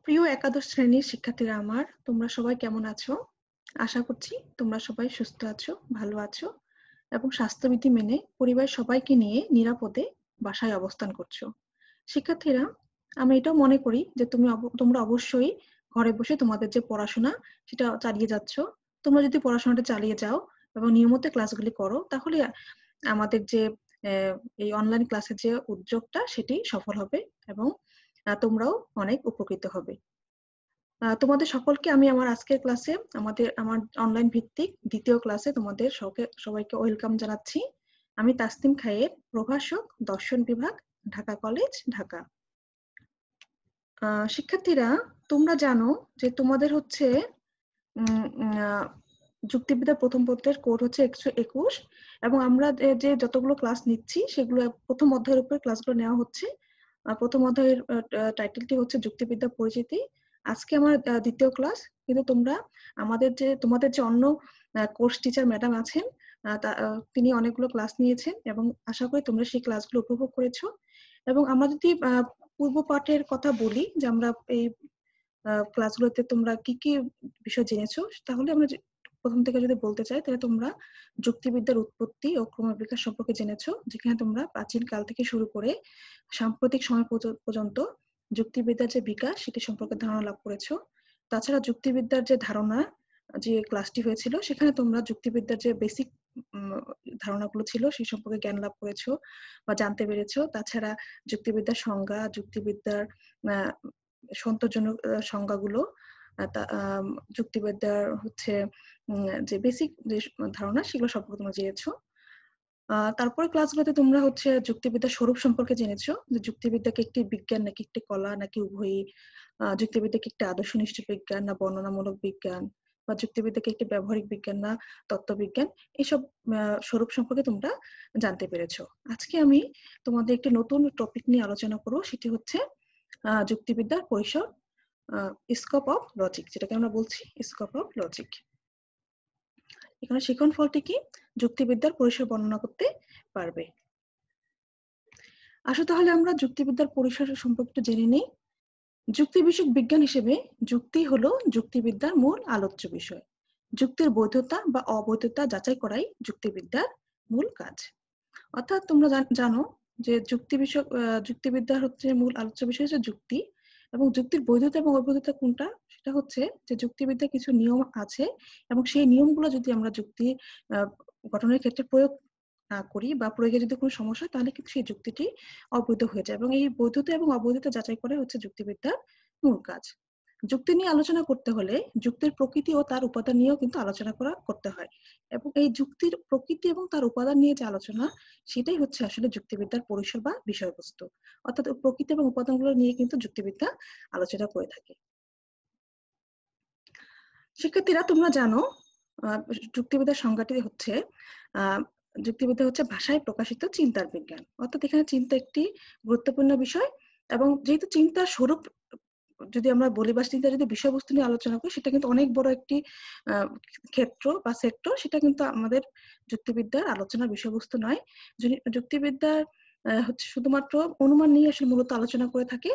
প্রিয় একাদশ শ্রেণীর শিক্ষার্থীরা আমার, তোমরা সবাই কেমন আছো? আশা করছি তোমরা সবাই সুস্থ আছো, ভালো আছো এবং স্বাস্থ্যবিধি মেনে পরিবারের সবাইকে নিয়ে নিরাপদে বাসায় অবস্থান করছো। শিক্ষার্থীরা, আমি এটাও মনে করি যে তোমরা অবশ্যই ঘরে বসে তোমাদের যে পড়াশোনা সেটা চালিয়ে যাচ্ছ। তোমরা যদি পড়াশোনাটা চালিয়ে যাও এবং নিয়মিত ক্লাসগুলি করো, তাহলে আমাদের যে এই অনলাইন ক্লাসের যে উদ্যোগটা সেটি সফল হবে এবং তোমরাও অনেক উপকৃত হবে। তোমাদের সকলকে আমি আমার আজকের ক্লাসে আমার অনলাইন ভিত্তিক দ্বিতীয় ক্লাসে তোমাদের সবাইকে ওয়েলকাম জানাচ্ছি। আমি তাসনিম খায়ের, প্রভাষক, দর্শন বিভাগ, ঢাকা কলেজ, ঢাকা। শিক্ষার্থীরা, তোমরা জানো যে তোমাদের হচ্ছে যুক্তিবিদ্যার প্রথম পত্রের কোড হচ্ছে 121 এবং আমরা যে যতগুলো ক্লাস নিচ্ছি সেগুলো প্রথম অধ্যায়ের উপরে ক্লাসগুলো নেওয়া হচ্ছে। প্রথম অধ্যায়ের টাইটেলটি হচ্ছে যুক্তিবিদ্যা পরিচিতি। আজকে আমার দ্বিতীয় ক্লাস, কিন্তু তোমাদের যে অন্য কোর্স টিচার ম্যাডাম আছেন, তিনি অনেকগুলো ক্লাস নিয়েছেন এবং আশা করি তোমরা সেই ক্লাসগুলো উপভোগ করেছো। এবং আমরা যদি পূর্ব পাঠের কথা বলি যে আমরা এই ক্লাসগুলোতে তোমরা কি কি বিষয় জেনেছো, তাহলে আমরা প্রথম থেকে যদি বলতে চাই তাহলে তোমরা যুক্তিবিদ্যার উৎপত্তি ও ক্রমবিকাশ সম্পর্কে জেনেছো, যেখানে তোমরা প্রাচীন কাল থেকে শুরু করে সাম্প্রতিক সময় পর্যন্ত যুক্তিবিদ্যার যে বিকাশ সেটি সম্পর্কে ধারণা লাভ করেছো। তাছাড়া যুক্তিবিদ্যার যে ধারণা যে ক্লাসটি হয়েছিল সেখানে তোমরা যুক্তিবিদ্যার যে বেসিক ধারণাগুলো ছিল সেই সম্পর্কে জ্ঞান লাভ করেছো বা জানতে পেরেছো। তাছাড়া যুক্তিবিদ্যার সংজ্ঞা, যুক্তিবিদ্যার সন্তোষজনক সংজ্ঞাগুলো, যুক্তিবিদ্যার হচ্ছে যে বেসিক যে ধারণা সেগুলো সম্পর্কে তোমরা জেনেছো। তারপরে ক্লাসগুলোতে তোমরা হচ্ছে যুক্তিবিদ্যার স্বরূপ সম্পর্কে জেনেছো, যে যুক্তিবিদ্যাকে একটি বিজ্ঞান নাকি একটি কলা নাকি উভয়ই, যুক্তিবিদ্যাকে একটি আদর্শনিষ্ঠ বিজ্ঞান না বর্ণনামূলক বিজ্ঞান, বা যুক্তিবিদ্যাকে একটি ব্যবহারিক বিজ্ঞান না তত্ত্ববিজ্ঞান, এইসব স্বরূপ সম্পর্কে তোমরা জানতে পেরেছো। আজকে আমি তোমাদের একটি নতুন টপিক নিয়ে আলোচনা করবো, সেটি হচ্ছে যুক্তিবিদ্যার পরিসর, স্কোপ অফ লজিক, যেটাকে আমরা বলছি স্কোপ অফ লজিক। এখানে শিখন ফলটি কি? যুক্তিবিদ্যার পরিসর বর্ণনা করতে পারবে। আসো তাহলে আমরা যুক্তিবিদ্যার পরিসর সম্পর্কে জেনে নিই। যুক্তি বিষয়ক বিজ্ঞান হিসেবে যুক্তি হলো যুক্তিবিদ্যার মূল আলোচ্য বিষয়। যুক্তির বৈধতা বা অবৈধতা যাচাই করাই যুক্তিবিদ্যার মূল কাজ। অর্থাৎ তোমরা জানো যে যুক্তিবিদ্যার হচ্ছে মূল আলোচ্য বিষয় হচ্ছে যুক্তি, এবং যুক্তির বৈধতা এবং অবৈধতা কোনটা, সেটা হচ্ছে যে যুক্তিবিদ্যার কিছু নিয়ম আছে এবং সেই নিয়মগুলো যদি আমরা যুক্তি গঠনের ক্ষেত্রে প্রয়োগ না করি বা প্রয়োগে যদি কোনো সমস্যা হয়, তাহলে কিন্তু সেই যুক্তিটি অবৈধ হয়ে যায়, এবং এই বৈধতা এবং অবৈধতা যাচাই করে হচ্ছে যুক্তিবিদ্যার মূল কাজ। যুক্তি নিয়ে আলোচনা করতে হলে যুক্তির প্রকৃতি ও তার উপাদান নিয়েও কিন্তু আলোচনা করতে হয়, এবং এই যুক্তির প্রকৃতি এবং তার উপাদান নিয়ে যে আলোচনা, সেটাই হচ্ছে আসলে যুক্তিবিদ্যার পরিসর বা বিষয়বস্তু। অর্থাৎ প্রকৃতি এবং উপাদানগুলো নিয়ে কিন্তু যুক্তিবিদ্যা আলোচনা করে থাকে। শিক্ষার্থীরা, তোমরা জানো যুক্তিবিদ্যার সংজ্ঞাটি হচ্ছে যুক্তিবিদ্যা হচ্ছে ভাষায় প্রকাশিত চিন্তার বিজ্ঞান। অর্থাৎ এখানে চিন্তা একটি গুরুত্বপূর্ণ বিষয়, এবং যেহেতু চিন্তার স্বরূপ যদি আমরা বলি বা চিন্তার যদি বিষয়বস্তু নিয়ে আলোচনা করি, সেটা কিন্তু অনেক বড় একটি ক্ষেত্র বা সেক্টর, সেটা কিন্তু আমাদের যুক্তিবিদ্যার আলোচনার বিষয়বস্তু নয়। যুক্তিবিদ্যার হচ্ছে শুধুমাত্র অনুমান নিয়ে আসলে মূলত আলোচনা করে থাকে,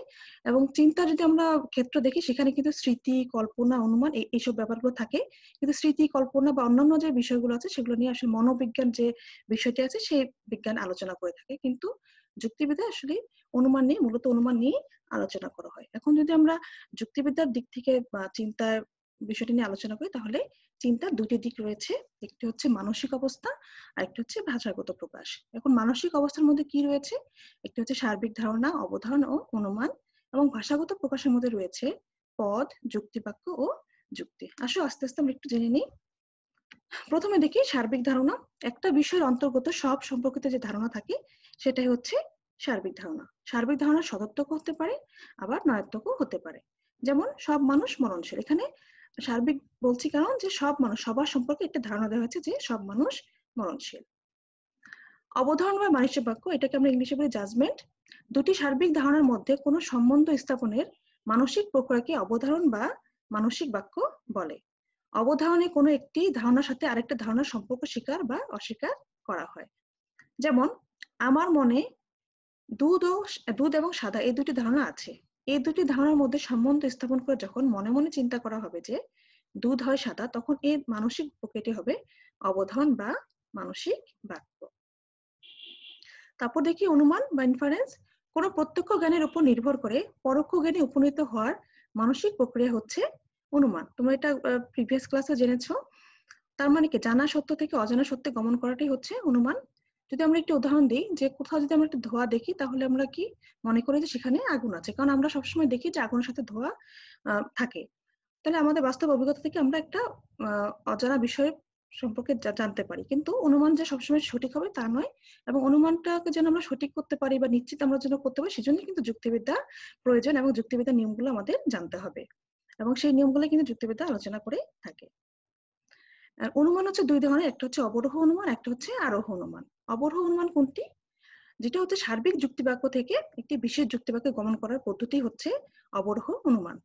এবং চিন্তা যদি আমরা ক্ষেত্র দেখি সেখানে কিন্তু স্মৃতি, কল্পনা, অনুমান এইসব ব্যাপারগুলো থাকে। কিন্তু স্মৃতি, কল্পনা বা অন্যান্য যে বিষয়গুলো আছে সেগুলো নিয়ে আসলে মনোবিজ্ঞান যে বিষয়টি আছে সেই বিজ্ঞান আলোচনা করে থাকে। কিন্তু যুক্তিবিদ্যা আসলে মূলত অনুমান নিয়ে আলোচনা করা হয়। এখন যদি আমরা যুক্তিবিদ্যার দিক থেকে বা চিন্তার বিষয়টি নিয়ে আলোচনা করি, তাহলে চিন্তার দুটি দিক রয়েছে। একটি হচ্ছে মানসিক অবস্থা, আর একটি হচ্ছে ভাষাগত প্রকাশ। এখন মানসিক অবস্থার মধ্যে কি রয়েছে? একটি হচ্ছে সার্বিক ধারণা, অবধারণ ও অনুমান, এবং ভাষাগত প্রকাশের মধ্যে রয়েছে পদ, যুক্তিবাক্য ও যুক্তি। আসো আস্তে আস্তে আমরা একটু জেনে নিই। প্রথমে দেখি সার্বিক ধারণা। একটা বিষয়ের অন্তর্গত সব সম্পর্কিত যে ধারণা থাকে সেটাই হচ্ছে সার্বিক ধারণা। সার্বিক ধারণা সদর্থক হতে পারে, আবার নয়ার্থকও হতে পারে। যেমন সব মানুষ মরণশীল, এখানে সার্বিক বলছি কারণ যে সব মানুষ, সবার সম্পর্কে একটা ধারণা দেওয়া হয়েছে যে সব মানুষ মরণশীল। অবধারণ বা মানসিক বাক্য, এটাকে আমরা ইংলিশে বলি জাজমেন্ট। দুটি সার্বিক ধারণার মধ্যে কোনো সম্বন্ধ স্থাপনের মানসিক প্রক্রিয়াকে অবধারণ বা মানসিক বাক্য বলে। অবধারণে কোনো একটি ধারণার সাথে আরেকটা ধারণার সম্পর্ক স্বীকার বা অস্বীকার করা হয়। যেমন আমার মনে দুধ এবং সাদা এই দুটি ধারণা আছে, এই দুটি ধারণার মধ্যে সম্বন্ধ স্থাপন করে যখন মনে মনে চিন্তা করা হবে যে দুধ হয় সাদা, তখন এর মানসিক প্রকৃতি হবে অবধারণ বা মানসিক বাক্য। তারপর দেখি অনুমান বা ইনফারেন্স। কোন প্রত্যক্ষ জ্ঞানের উপর নির্ভর করে পরোক্ষ জ্ঞানে উপনীত হওয়ার মানসিক প্রক্রিয়া হচ্ছে অনুমান। তোমরা এটা প্রিভিয়াস ক্লাসে জেনেছো। তার মানে কি, জানা সত্য থেকে অজানা সত্যে গমন করাটাই হচ্ছে অনুমান। যদি আমরা একটি উদাহরণ দিই, যে কোথাও যদি আমরা একটা ধোঁয়া দেখি, তাহলে আমরা কি মনে করি যে সেখানে আগুন আছে, কারণ আমরা সবসময় দেখি যে আগুনের সাথে ধোঁয়া থাকে। তাহলে আমাদের বাস্তব অভিজ্ঞতা থেকে আমরা একটা অজানা বিষয় সম্পর্কে জানতে পারি, কিন্তু অনুমান যে সবসময় সঠিক হবে তা নয়। এবং অনুমানটাকে যেন আমরা সঠিক করতে পারি বা নিশ্চিত আমরা যেন করতে পারি, সেজন্য কিন্তু যুক্তিবিদ্যা প্রয়োজন এবং যুক্তিবিদ্যার নিয়মগুলো আমাদের জানতে হবে, এবং সেই নিয়মগুলো কিন্তু যুক্তিবিদ্যা আলোচনা করে থাকে। অনুমান হচ্ছে দুই ধরনের, একটা হচ্ছে অবরোহ অনুমান, একটা হচ্ছে আরোহ অনুমান। অবরোহ অনুমান কোনটি? যেটা হচ্ছে সার্বিক যুক্তিবাক্য থেকে একটি বিশেষ যুক্তিবাক্যে গমন করার পদ্ধতি হচ্ছে অবরোহ অনুমান।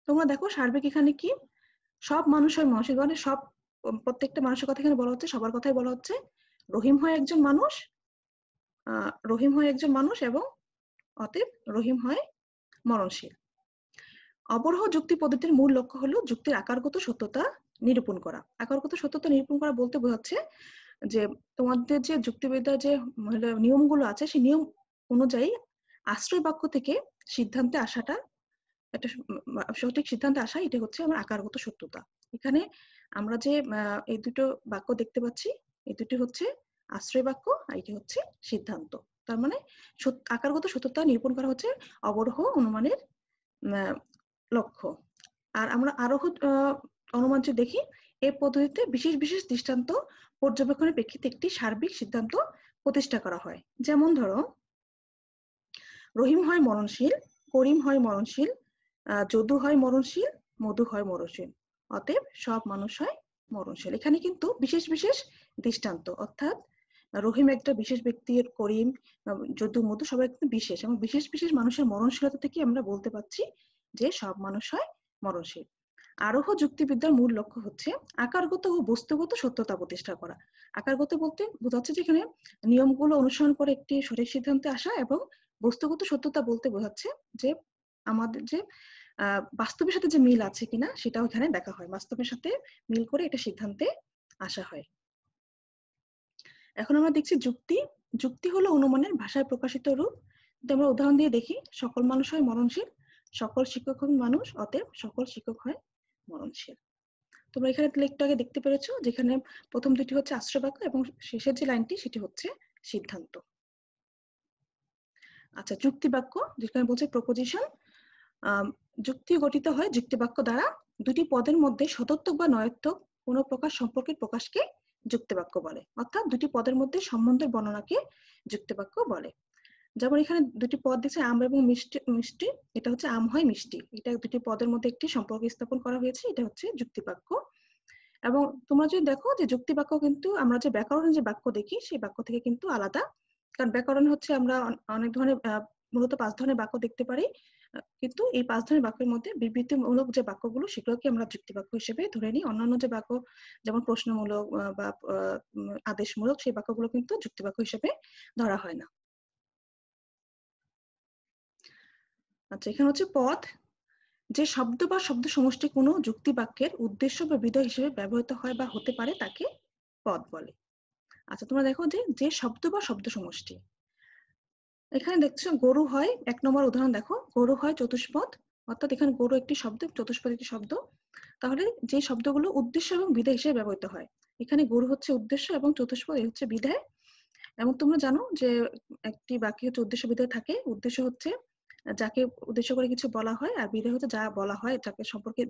তোমরা দেখো সার্বিক এখানে কি, সব মানুষের মানসিক, মানে সব প্রত্যেকটা মানুষের কথা এখানে বলা হচ্ছে, সবার কথাই বলা হচ্ছে। রহিম হয় একজন মানুষ, রহিম হয় একজন মানুষ এবং অতএব রহিম হয় মরণশীল। অবরোহ যুক্তি পদ্ধতির মূল লক্ষ্য হলো যুক্তির আকারগত সত্যতা নিরূপণ করা। আকারগত সত্যতা নিরূপণ করা বলতে বোঝাচ্ছে যে তোমাদের যে যুক্তিবিদ্যার যে নিয়মগুলো আছে, সেই নিয়ম অনুযায়ী আশ্রয় বাক্য থেকে সিদ্ধান্তে আসাটা, একটা সঠিক সিদ্ধান্তে আসা, এটা হচ্ছে আমার আকারগত সত্যতা। এখানে আমরা যে এই দুটো বাক্য দেখতে পাচ্ছি, এই দুটি হচ্ছে আশ্রয় বাক্য আর এটি হচ্ছে সিদ্ধান্ত। তার মানে আকারগত সত্যতা নিরূপণ করা হচ্ছে অবরোহ অনুমানের লক্ষ্য। আর আমরা আরোহ অনুমান যে দেখি, এই পদ্ধতিতে বিশেষ বিশেষ দৃষ্টান্ত পর্যবেক্ষণের প্রেক্ষিতে একটি সার্বিক সিদ্ধান্ত প্রতিষ্ঠা করা হয়। যেমন ধরো, রহিম হয় মরণশীল, করিম হয় মরণশীল, যদু হয় মরণশীল, মধু হয় মরণশীল, অতএব সব মানুষ হয় মরণশীল। এখানে কিন্তু বিশেষ বিশেষ দৃষ্টান্ত, অর্থাৎ রহিম একটা বিশেষ ব্যক্তি, করিম, যদু, মধু সবাই কিন্তু বিশেষ, এবং বিশেষ বিশেষ মানুষের মরণশীলতা থেকে আমরা বলতে পারছি যে সব মানুষ হয় মরণশীল। আরোহ যুক্তিবিদ্যার মূল লক্ষ্য হচ্ছে আকারগত ও বস্তুগত সত্যতা প্রতিষ্ঠা করা। আকারগত বলতে বোঝাচ্ছে যেখানে নিয়মগুলো অনুসরণ করে একটি সঠিক সিদ্ধান্তে আসা, এবং বস্তুগত সত্যতা বলতে বোঝাচ্ছে যে আমাদের যে বাস্তবের সাথে যে মিল আছে কিনা সেটাও এখানে দেখা হয়, বাস্তবের সাথে মিল করে এটা সিদ্ধান্তে আসা হয়। এখন আমরা দেখছি যুক্তি। যুক্তি হলো অনুমানের ভাষায় প্রকাশিত রূপ। যদি আমরা উদাহরণ দিয়ে দেখি, সকল মানুষ হয় মরণশীল, সকল শিক্ষক হন মানুষ, অতএব সকল শিক্ষক হয় মরণশীল। তোমরা এখানে একটু আগে দেখতে পেরেছো, যেখানে প্রথম দুটি হচ্ছে আশ্রয় বাক্য এবং শেষের যে লাইনটি সেটি হচ্ছে সিদ্ধান্ত। আচ্ছা, যুক্তি বাক্য যেখানে বলছে প্রপোজিশন। যুক্তি গঠিত হয় যুক্তিবাক্য দ্বারা। দুটি পদের মধ্যে সদর্থক বা নয়োর্থক কোন প্রকার সম্পর্কের প্রকাশকে যুক্তিবাক্য বলে, অর্থাৎ দুটি পদের মধ্যে সম্বন্ধের বর্ণনাকে যুক্তিবাক্য বলে। যেমন এখানে দুটি পদ দিচ্ছে, আম এবং মিষ্টি। মিষ্টি, এটা হচ্ছে আম হয় মিষ্টি, এটা দুটি পদের মধ্যে একটি সম্পর্ক স্থাপন করা হয়েছে, এটা হচ্ছে যুক্তিবাক্য। এবং তোমরা যদি দেখো যে যুক্তিবাক্য কিন্তু আমরা যে ব্যাকরণের যে বাক্য দেখি সেই বাক্য থেকে কিন্তু আলাদা, কারণ ব্যাকরণ হচ্ছে আমরা অনেক ধরনের মূলত 5 ধরনের বাক্য দেখতে পারি, কিন্তু এই 5 ধরনের বাক্যের মধ্যে বিবৃতিমূলক যে বাক্যগুলো সেগুলোকে আমরা যুক্তিবাক্য হিসেবে ধরে নিই। অন্যান্য যে বাক্য, যেমন প্রশ্নমূলক বা আদেশমূলক, সেই বাক্যগুলো কিন্তু যুক্তিবাক্য হিসেবে ধরা হয় না। আচ্ছা, এখানে হচ্ছে পদ। যে শব্দ বা শব্দ সমষ্টি কোনো যুক্তি বাক্যের উদ্দেশ্য বা বিধেয় হিসেবে ব্যবহৃত হয় বা হতে পারে তাকে পদ বলে। আচ্ছা, তোমরা দেখো যে শব্দ বা শব্দ সমষ্টি, এখানে দেখছো গরু হয়, 1 নম্বর উদাহরণ দেখো, গরু হয় চতুষ্পদ, অর্থাৎ এখানে গরু একটি শব্দ, চতুষ্পদ একটি শব্দ। তাহলে যে শব্দগুলো উদ্দেশ্য এবং বিধেয় হিসেবে ব্যবহৃত হয়, এখানে গরু হচ্ছে উদ্দেশ্য এবং চতুষ্পদ এই হচ্ছে বিধেয়। এবং তোমরা জানো যে একটি বাক্যে হচ্ছে উদ্দেশ্য বিধেয় থাকে। উদ্দেশ্য হচ্ছে যাকে উদ্দেশ্য করে কিছু বলা হয়, আর বিধেয় হচ্ছে যা বলা হয়, যাকে সম্পর্কে,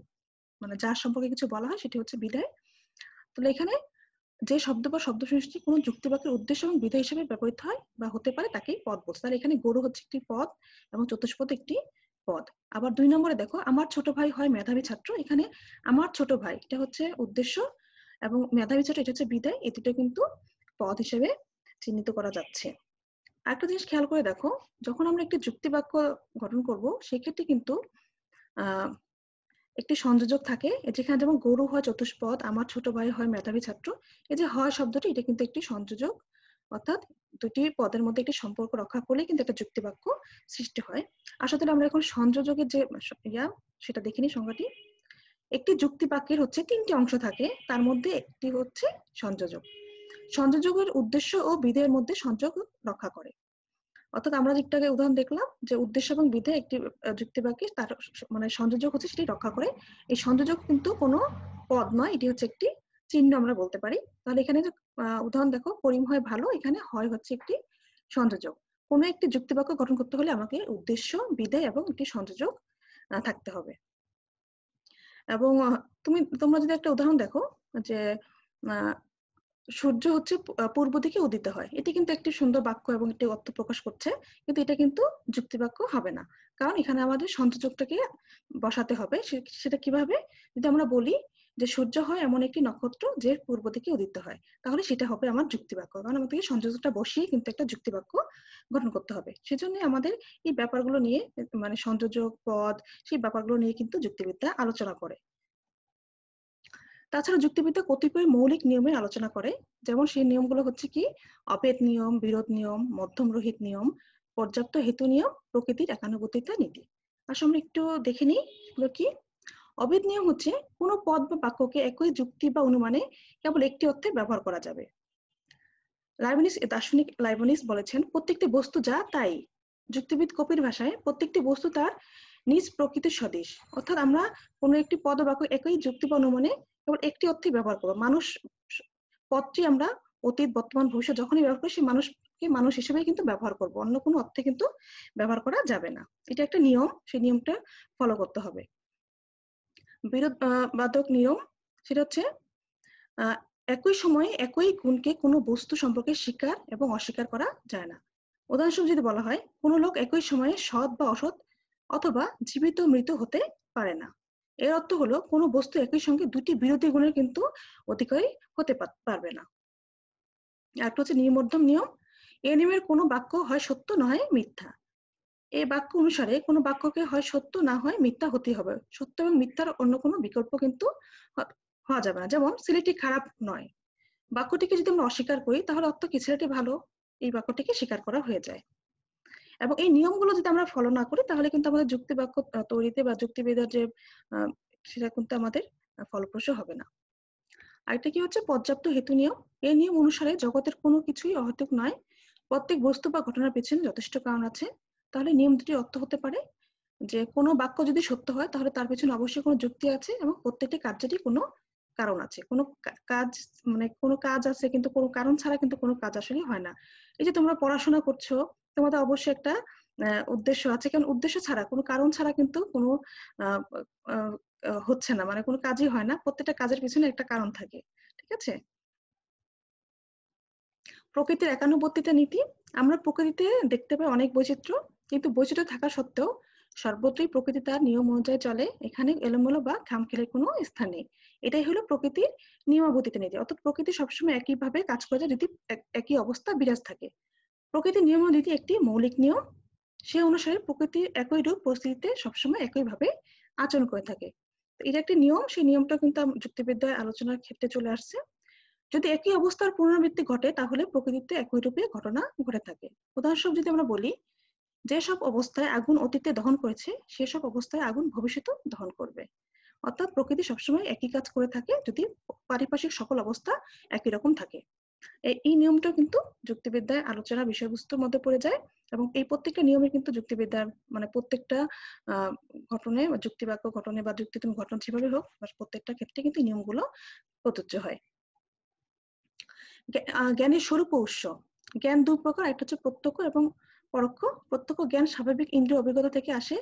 মানে যার সম্পর্কে কিছু বলা হয় সেটি হচ্ছে বিধেয়। তাহলে এখানে যে শব্দ বা শব্দ সমষ্টি কোনো যুক্তিবাক্যের উদ্দেশ্য এবং বিধেয় হিসেবে ব্যবহৃত হয় বা হতে পারে তাকেই পদ বলছে। তাহলে এখানে গরু হচ্ছে একটি পদ এবং চতুষ্পদ একটি পদ। আবার 2 নম্বরে দেখো, আমার ছোট ভাই হয় মেধাবী ছাত্র, এখানে আমার ছোট ভাই এটা হচ্ছে উদ্দেশ্য এবং মেধাবী ছাত্র এটা হচ্ছে বিধেয়, এই দুটো কিন্তু পদ হিসেবে চিহ্নিত করা যাচ্ছে। আরেকটা জিনিস খেয়াল করে দেখো, যখন আমরা একটি যুক্তিবাক্য গঠন করব সেক্ষেত্রে কিন্তু একটি সংযোজক থাকে, যেখানে যেমন গরু হয় চতুষ্পদ, আমার ছোট ভাই হয় মেধাবী ছাত্র, এই যে হয় শব্দটি, এটা কিন্তু একটি সংযোজক অর্থাৎ দুটি পদের মধ্যে একটি সম্পর্ক রক্ষা করলে কিন্তু একটা যুক্তি বাক্য সৃষ্টি হয়। আসলে আমরা এখন সংযোজকের যে সেটা দেখিনি সংজ্ঞাটি। একটি যুক্তি বাক্যের হচ্ছে 3টি অংশ থাকে, তার মধ্যে একটি হচ্ছে সংযোজক। সংযোজকের উদ্দেশ্য ও বিধেয়ের মধ্যে সংযোগ রক্ষা করে। অর্থাৎ আমরা একটু আগে উদাহরণ দেখলাম যে উদ্দেশ্য এবং বিধেয় একটি যুক্তি বাক্যে তার মানে সংযোজক হচ্ছে সেটি রক্ষা করে। এই সংযোজক কিন্তু কোনো পদ নয়, এটি হচ্ছে একটি চিহ্ন আমরা বলতে পারি। তাহলে এখানে যে উদাহরণ দেখো, করিম হয় ভালো, এখানে হয় হচ্ছে একটি সংযোজক। কোনো একটি যুক্তি বাক্য গঠন করতে হলে আমাকে উদ্দেশ্য, বিধেয় এবং একটি সংযোজক থাকতে হবে। এবং তোমরা যদি একটা উদাহরণ দেখো যে সূর্য হচ্ছে পূর্ব দিকে উদিত হয়, এটি কিন্তু একটি সুন্দর বাক্য এবং একটি অর্থ প্রকাশ করছে, কিন্তু এটা কিন্তু যুক্তি বাক্য হবে না, কারণ এখানে আমাদের সংযোজকটাকে বসাতে হবে। সেটা কিভাবে? যদি আমরা বলি যে সূর্য হয় এমন একটি নক্ষত্র যে পূর্ব দিকে উদিত হয়, তাহলে সেটা হবে আমার যুক্তি বাক্য, কারণ আমাদেরকে সংযোজকটা বসিয়ে কিন্তু একটা যুক্তি বাক্য গঠন করতে হবে। সেজন্য আমাদের এই ব্যাপারগুলো নিয়ে মানে সংযোজক, পদ, সেই ব্যাপারগুলো নিয়ে কিন্তু যুক্তিবিদ্যা আলোচনা করে। তাছাড়া যুক্তিবিদ্যা কতিপয় মৌলিক নিয়মের আলোচনা করে, যেমন সেই নিয়মগুলো হচ্ছে কি অভেদ নিয়ম, বিরোধ নিয়ম, মধ্যম রহিত নিয়ম, পর্যাপ্ত হেতু নিয়ম, প্রকৃতির একানুগতিকতা নীতি। আসলে আমরা একটু দেখে নিই এগুলো কি। অভেদ নিয়ম হচ্ছে কোনো পদ বা বাক্যকে একই যুক্তি বা অনুমানে কেবল একটি অর্থে ব্যবহার করা যাবে। দার্শনিক লাইবনিস বলেছেন প্রত্যেকটি বস্তু যা তাই। যুক্তিবিদ কপির ভাষায় প্রত্যেকটি বস্তু তার নিজ প্রকৃতির সদৃশ। অর্থাৎ আমরা কোনো একটি পদ বা বাক্য একই যুক্তি বা অনুমানে কেবল একটি অর্থে ব্যবহার করবো। মানুষ পদটি আমরা অতীত, বর্তমান, ভবিষ্যৎ যখনই ব্যবহার করি সেই মানুষকে মানুষ হিসেবেই কিন্তু ব্যবহার করবো, অন্য কোনো অর্থে কিন্তু ব্যবহার করা যাবে না। এটা একটা নিয়ম, সেই নিয়মটা ফলো করতে হবে। বিরোধ বাদক নিয়ম, সেটা হচ্ছে একই সময়ে একই গুণকে কোনো বস্তু সম্পর্কে স্বীকার এবং অস্বীকার করা যায় না। উদাহরণস্বরূপ যদি বলা হয়, কোনো লোক একই সময়ে সৎ বা অসৎ অথবা জীবিত মৃত হতে পারে না। এর অর্থ হলো কোনো বস্তু একই সঙ্গে দুটি বিরোধী গুণের কিন্তু অধিকারী হতে পারবে না। একটা হচ্ছে নিয়মবদ্ধ নিয়ম। এই নিয়মের কোনো বাক্য হয় সত্য নয় মিথ্যা। এই বাক্য অনুসারে কোনো বাক্যকে হয় সত্য না হয় মিথ্যা হতে হবে। সত্য এবং মিথ্যার অন্য কোনো বিকল্প কিন্তু হওয়া যাবে না। যেমন ছেলেটি খারাপ নয়, বাক্যটিকে যদি আমরা অস্বীকার করি তাহলে অর্থ কি ছেলেটি ভালো, এই বাক্যটিকে স্বীকার করা হয়ে যায়। এবং এই নিয়মগুলো যদি আমরা ফলো না করি তাহলে কিন্তু আমাদের যুক্তি বাক্য তৈরিতে বা যুক্তিবিদ্যার যে সেটা কিন্তু আমাদের ফলপ্রসূ হবে না। আরেকটা কি হচ্ছে পর্যাপ্ত হেতু নিয়ম। এই নিয়ম অনুসারে জগতের কোনো কিছুই অহেতুক নয়, প্রত্যেক বস্তু বা ঘটনার পেছনে যথেষ্ট কারণ আছে। তাহলে নিয়ম দুটি অর্থ হতে পারে যে কোনো বাক্য যদি সত্য হয় তাহলে তার পেছনে অবশ্যই কোনো যুক্তি আছে এবং প্রত্যেকটি কার্যেরই কোনো কারণ আছে। কোনো কাজ মানে কোনো কাজ আছে কিন্তু কোনো কারণ ছাড়া কিন্তু কোনো কাজ আসলে হয় না। এই যে তোমরা পড়াশোনা করছো, তোমাদের অবশ্যই একটা উদ্দেশ্য আছে, কারণ উদ্দেশ্য ছাড়া কোনো কারণ ছাড়া কিন্তু কোনো হচ্ছে না, মানে কোনো কাজই হয় না। প্রত্যেকটা কাজের পিছনে একটা কারণ থাকে, ঠিক আছে? প্রকৃতির একানুবর্তিতা নীতি। আমরা প্রকৃতিতে দেখতে পাই অনেক বৈচিত্র্য, কিন্তু বৈচিত্র্য থাকা সত্ত্বেও সর্বত্রই প্রকৃতি তার নিয়ম অনুযায়ী চলে, এখানে এলোমেলো বা খামখেয়ালির কোনো স্থান নেই। এটাই হলো প্রকৃতির নিয়মাবর্তিতা নীতি। অর্থাৎ প্রকৃতি সবসময় একইভাবে কাজ করে যায় যদি একই অবস্থা বিরাজ থাকে। প্রকৃতির নিয়ম নীতি একটি মৌলিক নিয়ম, সে অনুসারে প্রকৃতির একই রূপ পরিস্থিতিতে সবসময় একইভাবে আচরণ করে থাকে। এটা একটি নিয়ম, সেই নিয়মটা কিন্তু যুক্তিবিদ্যায় আলোচনার ক্ষেত্রে চলে আসছে। যদি একই অবস্থার পুনরাবৃত্তি ঘটে তাহলে প্রকৃতিতে একই রূপে ঘটনা ঘটে থাকে। উদাহরণস্বরূপ যদি আমরা বলি যেসব অবস্থায় আগুন অতীতে দহন করেছে সেসব অবস্থায় আগুন ভবিষ্যতেও দহন করবে। অর্থাৎ প্রকৃতি সবসময় একই কাজ করে থাকে যদি পারিপার্শ্বিক সকল অবস্থা একই রকম থাকে। এই নিয়মটা কিন্তু যুক্তিবিদ্যায় আলোচনার বিষয়বস্তুর মধ্যে পড়ে যায় এবং এই প্রত্যেকটা নিয়মে কিন্তু যুক্তিবিদ্যার মানে প্রত্যেকটা ঘটনায় বা যুক্তিবাক্য ঘটনে বা যুক্তিতম ঘটনা যেভাবে হোক প্রত্যেকটা ক্ষেত্রে কিন্তু নিয়মগুলো প্রযোজ্য হয়। জ্ঞানের স্বরূপ ও উৎস। জ্ঞান দুই প্রকার, একটা হচ্ছে প্রত্যক্ষ এবং পরোক্ষ। প্রত্যক্ষ জ্ঞান স্বাভাবিক ইন্দ্রিয় অভিজ্ঞতা থেকে আসে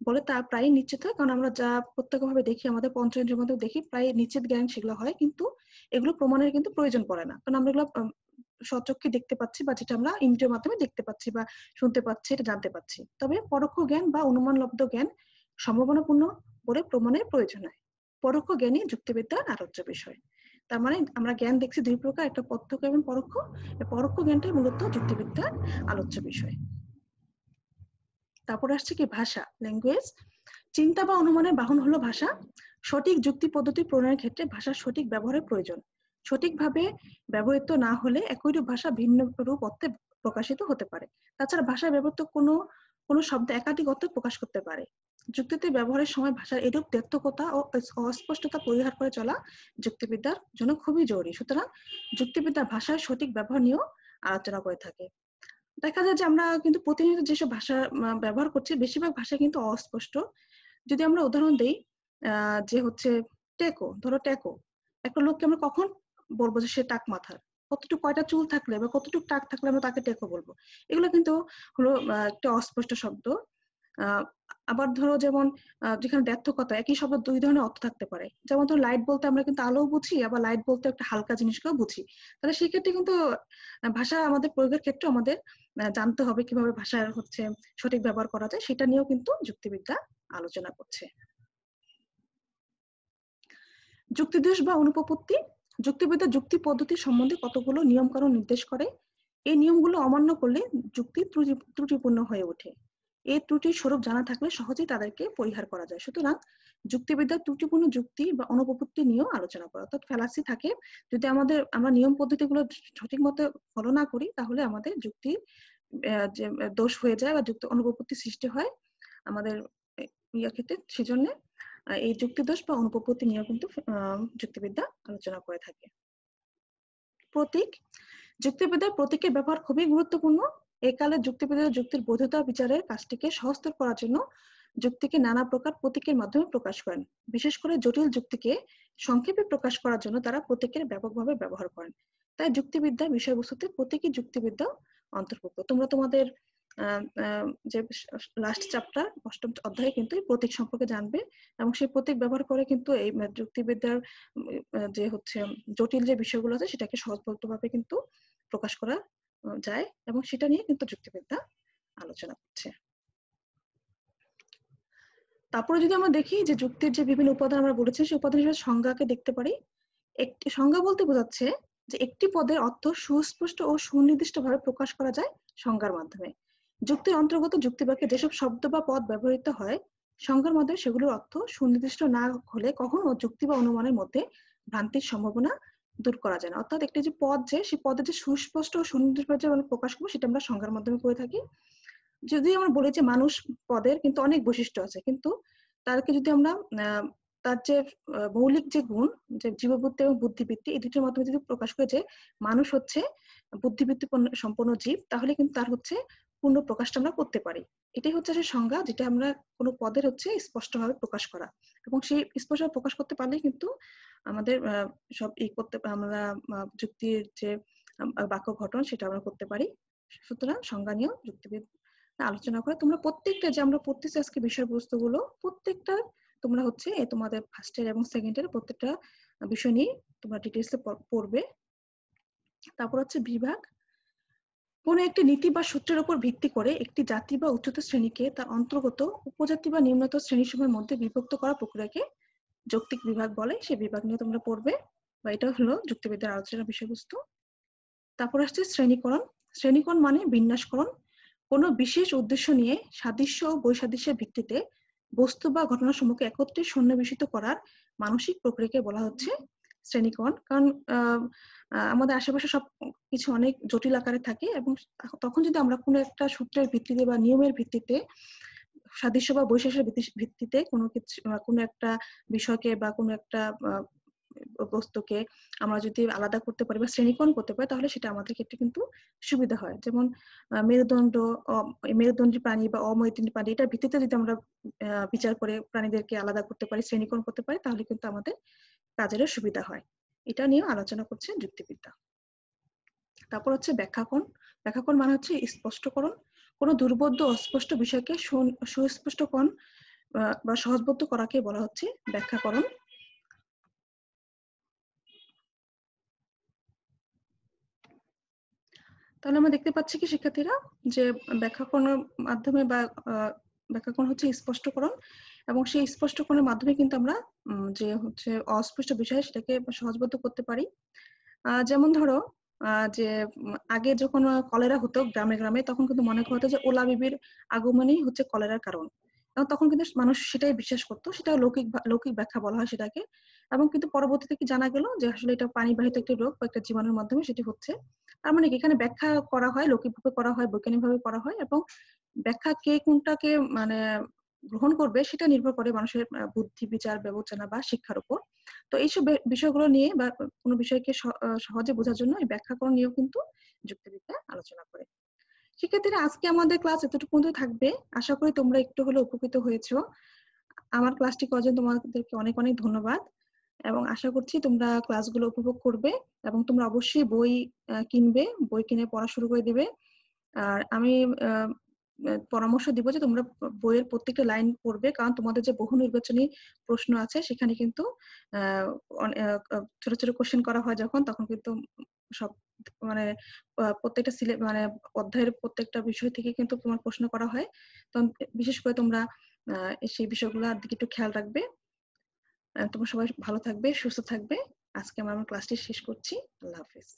বলে তা প্রায় নিশ্চিত হয়, কারণ আমরা যা প্রত্যক্ষভাবে দেখি আমাদের পঞ্চেন্দ্রিয়ের মধ্যে দেখি প্রায় নিশ্চিত জ্ঞান সেগুলো হয়, কিন্তু এগুলো প্রমাণের কিন্তু প্রয়োজন পড়ে না, কারণ আমরা এগুলো স্বচক্ষে দেখতে পাচ্ছি বা যেটা আমরা ইন্দ্রিয়ের মাধ্যমে দেখতে পাচ্ছি বা শুনতে পাচ্ছি, এটা জানতে পাচ্ছি। তবে পরোক্ষ জ্ঞান বা অনুমানলব্ধ জ্ঞান সম্ভাবনাপূর্ণ বলে প্রমাণের প্রয়োজন হয়। পরোক্ষ জ্ঞানই যুক্তিবিদ্যার আলোচ্য বিষয়। তার মানে আমরা জ্ঞান দেখছি দুই প্রকার, একটা প্রত্যক্ষ এবং পরোক্ষ। পরোক্ষ জ্ঞানটাই মূলত যুক্তিবিদ্যার আলোচ্য বিষয়। তারপর আসছে কি ভাষা, ল্যাঙ্গুয়েজ। চিন্তা বা অনুমানের বাহন হলো ভাষা। সঠিক যুক্তি পদ্ধতি প্রণয়নের ক্ষেত্রে ভাষার সঠিক ব্যবহারের প্রয়োজন। সঠিকভাবে ব্যবহৃত না হলে একই রূপ ভাষা ভিন্ন রূপ অর্থে প্রকাশিত হতে পারে। তাছাড়া ভাষায় ব্যবহৃত কোনো শব্দ একাধিক অর্থ প্রকাশ করতে পারে। যুক্তিতে ব্যবহারের সময় ভাষার এরূপ দ্ব্যর্থকতা ও অস্পষ্টতা পরিহার করে চলা যুক্তিবিদ্যার জন্য খুবই জরুরি। সুতরাং যুক্তিবিদ্যা ভাষার সঠিক ব্যবহার নিয়েও আলোচনা করে থাকে। দেখা যায় যে আমরা কিন্তু প্রতিনিয়ত যেসব ভাষা ব্যবহার করছি, বেশিরভাগ ভাষা কিন্তু অস্পষ্ট। যদি আমরা উদাহরণ দিই, যে হচ্ছে টেকো, ধরো টেকো, একটা লোককে আমরা কখন বলবো যে সে টাক মাথার, কতটুকু কয়টা চুল থাকলে বা কতটুকু টাক থাকলে আমরা তাকে টেকো বলবো। এগুলো কিন্তু হলো একটা অস্পষ্ট শব্দ। আবার ধরো যেমন যেখানে দ্ব্যর্থকতা, একই শব্দ দুই ধরনের অর্থ থাকতে পারে। যেমন ধরো লাইট বলতে আমরা কিন্তু আলো বুঝি, আবার লাইট বলতে একটা হালকা জিনিসকেও বুঝি। তাহলে সেই ক্ষেত্রে কিন্তু ভাষা আমাদের প্রয়োগের ক্ষেত্রে আমাদের জানতে হবে কিভাবে ভাষার হচ্ছে সঠিক ব্যবহার করা যায়, সেটা নিয়েও কিন্তু যুক্তিবিদ্যা আলোচনা করছে। যুক্তিদোষ বা অনুপপত্তি। যুক্তিবিদ্যা যুক্তি পদ্ধতি সম্বন্ধে কতগুলো নিয়ম কানুন নির্দেশ করে। এই নিয়মগুলো অমান্য করলে যুক্তি ত্রুটিপূর্ণ হয়ে ওঠে। এই ত্রুটির স্বরূপ জানা থাকলে সহজেই তাদেরকে পরিহার করা যায়। সুতরাং যুক্তিবিদ্যার ত্রুটিপূর্ণ যুক্তি বা অনুপপত্তি নিয়েও আলোচনা করা, অর্থাৎ ফ্যালাসি থাকে। যদি আমরা নিয়ম পদ্ধতিগুলো সঠিক মতো ফলো না করি, তাহলে আমাদের যুক্তির যে দোষ হয়ে যায় বা যুক্তি অনুপপত্তি সৃষ্টি হয় আমাদের ইয়ার ক্ষেত্রে। সেজন্য এই যুক্তিদোষ বা অনুপপত্তি নিয়েও কিন্তু যুক্তিবিদ্যা আলোচনা করে থাকে। প্রতীক। যুক্তিবিদ্যার প্রতীকের ব্যবহার খুবই গুরুত্বপূর্ণ। এই কালে যুক্তিবিদ্যার যুক্তির বৈধতা বিচারের কাজটিকে সহজতর করার জন্য যুক্তিকে নানা প্রকার প্রতীকের মাধ্যমে প্রকাশ করেন। বিশেষ করে জটিল যুক্তিকে সংক্ষেপে প্রকাশ করার জন্য তারা প্রতীকের ব্যাপকভাবে ব্যবহার করেন। তাই যুক্তিবিদ্যার বিষয়বস্তুতে প্রতীকী যুক্তিবিদ্যা অন্তর্ভুক্ত। তোমরা তোমাদের যে লাস্ট চ্যাপ্টার 8ম অধ্যায়ে কিন্তু এই প্রতীক সম্পর্কে জানবে, এবং সেই প্রতীক ব্যবহার করে কিন্তু এই যুক্তিবিদ্যার যে হচ্ছে জটিল যে বিষয়গুলো আছে সেটাকে সহজভাবে কিন্তু প্রকাশ করা যায়, এবং সেটা নিয়ে কিন্তু যুক্তিবিদ্যা আলোচনা করছে। তারপরে যদি আমরা দেখি যে যুক্তির যে বিভিন্ন উপাদান আমরা বলেছি, সেই উপাদান হিসেবে সংজ্ঞাকে দেখতে পারি। একটি সংজ্ঞা বলতে বোঝাচ্ছে যে একটি পদের অর্থ সুস্পষ্ট ও সুনির্দিষ্টভাবে প্রকাশ করা যায় সংজ্ঞার মাধ্যমে। যুক্তির অন্তর্গত যুক্তিবাক্যে যেসব শব্দ বা পদ ব্যবহৃত হয় সংজ্ঞার মাধ্যমে, সেগুলোর অর্থ সুনির্দিষ্ট না হলে কখনো যুক্তি বা অনুমানের মধ্যে ভ্রান্তির সম্ভাবনা দূর করা যায় না। অর্থাৎ একটি যে পদ, সেই পদের যে সুস্পষ্ট ও সুনির্দিষ্টভাবে প্রকাশ করবো, সেটা আমরা সংজ্ঞার মাধ্যমে করে থাকি। যদি আমরা বলি যে মানুষ পদের কিন্তু অনেক বৈশিষ্ট্য আছে, কিন্তু তাদেরকে যদি আমরা তার যে মৌলিক যে গুণ, যে জীববুদ্ধি এবং বুদ্ধিবৃত্তি, এই দুটোর মাধ্যমে যদি প্রকাশ করে যে মানুষ হচ্ছে বুদ্ধিবৃত্তি সম্পন্ন জীব, তাহলে কিন্তু তার হচ্ছে পূর্ণ প্রকাশটা আমরা করতে পারি। এটাই হচ্ছে সেই সংজ্ঞা, যেটা আমরা কোনো পদের হচ্ছে স্পষ্টভাবে প্রকাশ করা, এবং সেই স্পষ্টভাবে প্রকাশ করতে পারলে কিন্তু আমাদের সব করতে আমরা যুক্তির যে বাক্য গঠন সেটা আমরা করতে পারি। সুতরাং সংজ্ঞা নিয়েও যুক্তিবিদ আলোচনা করে। তোমরা প্রত্যেকটা যে আমরা পড়তেছি আজকে বিষয়বস্তুগুলো, প্রত্যেকটা তোমরা হচ্ছে তোমাদের ফার্স্ট ইয়ার এবং সেকেন্ড ইয়ার প্রত্যেকটা বিষয় নিয়ে তোমরা ডিটেইলসে পড়বে। তারপর হচ্ছে বিভাগ। কোন একটি নীতি বা সূত্রের উপর ভিত্তি করে একটি জাতি বা উচ্চতর শ্রেণীকে তার অন্তর্গত উপজাতি বা নিম্নতর শ্রেণীসমূহের মধ্যে বিভক্ত করা প্রক্রিয়াকে যৌক্তিক বিভাগ বলে। সেই বিভাগ নিয়ে তোমরা পড়বে, বা এটা হলো যুক্তিবিদ্যার আলোচনার বিষয়বস্তু। তারপর আসছে শ্রেণীকরণ। শ্রেণীকরণ মানে বিন্যাসকরণ। কোনো বিশেষ উদ্দেশ্য নিয়ে সাদৃশ্য ও বৈসাদৃশ্যের ভিত্তিতে বস্তু বা ঘটনাসমূহকে একত্রে সন্নিবেশিত করার মানসিক প্রক্রিয়াকে বলা হচ্ছে শ্রেণীকরণ। কারণ আমাদের আশেপাশে সব কিছু অনেক জটিল আকারে থাকে, এবং তখন যদি আমরা কোনো একটা সূত্রের ভিত্তিতে বা নিয়মের ভিত্তিতে সাদৃশ্য বা বৈশিষ্ট্যের ভিত্তিতে কোনো একটা বিষয়কে বা কোনো একটা বস্তুকে আমরা যদি আলাদা করতে পারি বা শ্রেণীকরণ করতে পারি, তাহলে সেটা আমাদের ক্ষেত্রে কিন্তু সুবিধা হয়। যেমন মেরুদণ্ডী প্রাণী বা অমেরুদণ্ডী প্রাণী, এটার ভিত্তিতে যদি আমরা বিচার করে প্রাণীদেরকে আলাদা করতে পারি, শ্রেণীকরণ করতে পারি, তাহলে কিন্তু আমাদের কাজেরও সুবিধা হয়। এটা নিয়ে আলোচনা করছে যুক্তিবিদ্যা। তারপর হচ্ছে ব্যাখ্যাকরণ। ব্যাখ্যাকরণ মানে হচ্ছে স্পষ্টকরণ। কোনো দুর্বোধ্য অস্পষ্ট বিষয়কে সুস্পষ্টকরণ বা সহজবোধ্য করাকে বলা হচ্ছে ব্যাখ্যাকরণ। তাহলে আমরা দেখতে পাচ্ছি কি শিক্ষার্থীরা, যে ব্যাখ্যাকরণের মাধ্যমে বা ব্যাখ্যাকরণ হচ্ছে স্পষ্টকরণ, এবং সেই স্পষ্টকরণের মাধ্যমে কিন্তু আমরা যে হচ্ছে অস্পষ্ট বিষয় সেটাকে সহজবোধ্য করতে পারি। যেমন ধরো যে আগে যখন কলেরা হতো গ্রামে গ্রামে, তখন কিন্তু মনে করা হতো যে ওলা বিবির আগমনই হচ্ছে কলেরার কারণ। এবং তখন কিন্তু মানুষ সেটাই বিশ্বাস করতো, সেটা লৌকিক ব্যাখ্যা বলা হয় সেটাকে। এবং কিন্তু পরবর্তীতে কি জানা গেল যে আসলে এটা পানিবাহিত একটি রোগ বা একটা জীবাণুর মাধ্যমে সেটি হচ্ছে। তার মানে কি এখানে ব্যাখ্যা করা হয়, লৌকিকভাবে করা হয়, বৈজ্ঞানিকভাবে করা হয়, এবং ব্যাখ্যা কে কোনটাকে মানে গ্রহণ করবে সেটা নির্ভর করে মানুষের বুদ্ধি, বিচার, বিবেচনা বা শিক্ষার উপর। তো এইসব বিষয়গুলো নিয়ে বা কোনো বিষয়কে সহজে বোঝার জন্য এই ব্যাখ্যাকরণ নিয়েও কিন্তু যুক্তিবিদ্যা আলোচনা করে। শিক্ষার্থীরা, আজকে আমাদের ক্লাস এতটুকু পর্যন্ত থাকবে। আশা করি তোমরা একটু হলেও উপকৃত হয়েছো। আমার ক্লাসটি করার জন্য তোমাদেরকে অনেক অনেক ধন্যবাদ, এবং আশা করছি তোমরা ক্লাসগুলো উপভোগ করবে এবং তোমরা অবশ্যই বই কিনবে, বই কিনে পড়া শুরু করে দিবে। আর আমি পরামর্শ দিব যে তোমরা বইয়ের প্রত্যেকটা লাইন পড়বে, কারণ তোমাদের যে বহু নির্বাচনী প্রশ্ন আছে সেখানে কিন্তু ছোট ছোট কোশ্চেন করা হয় যখন, তখন কিন্তু সব মানে প্রত্যেকটা মানে অধ্যায়ের প্রত্যেকটা বিষয় থেকে কিন্তু তোমার প্রশ্ন করা হয়। তো বিশেষ করে তোমরা সেই বিষয়গুলোর দিকে একটু খেয়াল রাখবে। তোমরা সবাই ভালো থাকবে, সুস্থ থাকবে। আজকে আমরা আমার ক্লাসটি শেষ করছি। আল্লাহ হাফেজ।